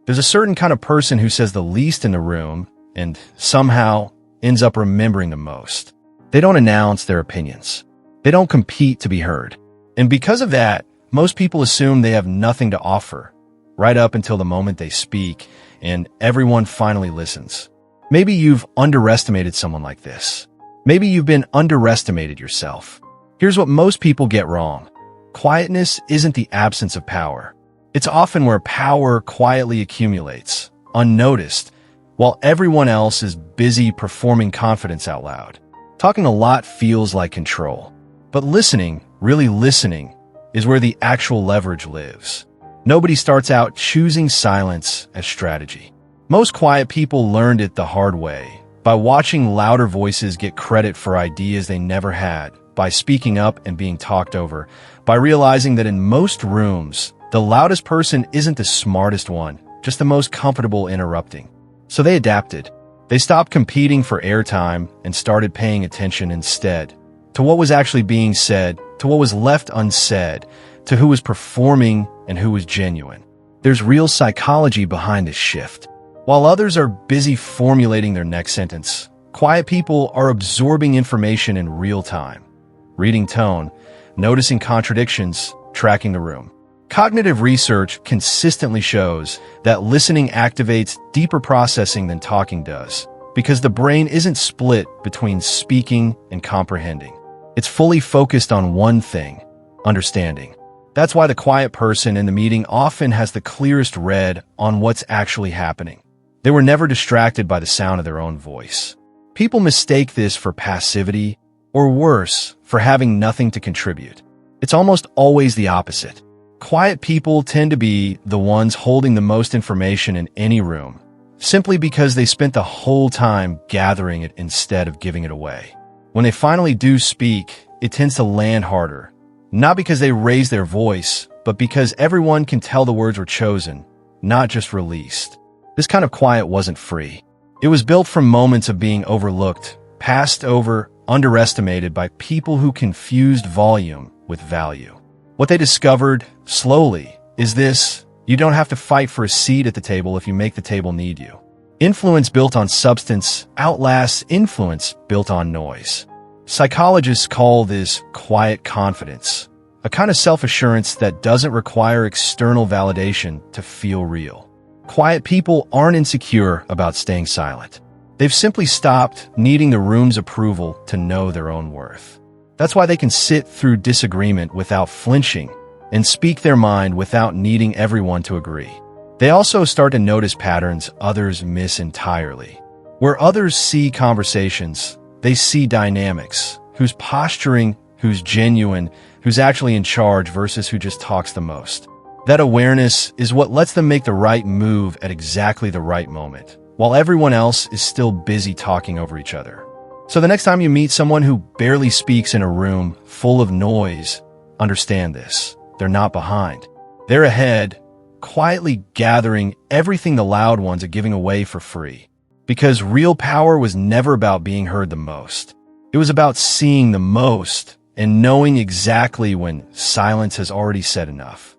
There's a certain kind of person who says the least in the room and somehow ends up remembering the most. They don't announce their opinions. They don't compete to be heard. And because of that, most people assume they have nothing to offer, right up until the moment they speak and everyone finally listens. Maybe you've underestimated someone like this. Maybe you've been underestimated yourself. Here's what most people get wrong. Quietness isn't the absence of power. It's often where power quietly accumulates, unnoticed, while everyone else is busy performing confidence out loud. Talking a lot feels like control, but listening, really listening, is where the actual leverage lives. Nobody starts out choosing silence as strategy. Most quiet people learned it the hard way, by watching louder voices get credit for ideas they never had, by speaking up and being talked over, by realizing that in most rooms, the loudest person isn't the smartest one, just the most comfortable interrupting. So they adapted. They stopped competing for airtime and started paying attention instead to what was actually being said, to what was left unsaid, to who was performing and who was genuine. There's real psychology behind this shift. While others are busy formulating their next sentence, quiet people are absorbing information in real time, reading tone, noticing contradictions, tracking the room. Cognitive research consistently shows that listening activates deeper processing than talking does, because the brain isn't split between speaking and comprehending. It's fully focused on one thing, understanding. That's why the quiet person in the meeting often has the clearest read on what's actually happening. They were never distracted by the sound of their own voice. People mistake this for passivity, or worse, for having nothing to contribute. It's almost always the opposite. Quiet people tend to be the ones holding the most information in any room, simply because they spent the whole time gathering it instead of giving it away. When they finally do speak, it tends to land harder, not because they raised their voice, but because everyone can tell the words were chosen, not just released. This kind of quiet wasn't free. It was built from moments of being overlooked, passed over, underestimated by people who confused volume with value. What they discovered, slowly, is this: you don't have to fight for a seat at the table if you make the table need you. Influence built on substance outlasts influence built on noise. Psychologists call this quiet confidence, a kind of self-assurance that doesn't require external validation to feel real. Quiet people aren't insecure about staying silent. They've simply stopped needing the room's approval to know their own worth. That's why they can sit through disagreement without flinching and speak their mind without needing everyone to agree. They also start to notice patterns others miss entirely. Where others see conversations, they see dynamics: who's posturing, who's genuine, who's actually in charge versus who just talks the most. That awareness is what lets them make the right move at exactly the right moment, while everyone else is still busy talking over each other. So the next time you meet someone who barely speaks in a room full of noise, understand this: they're not behind. They're ahead, quietly gathering everything the loud ones are giving away for free. Because real power was never about being heard the most. It was about seeing the most and knowing exactly when silence has already said enough.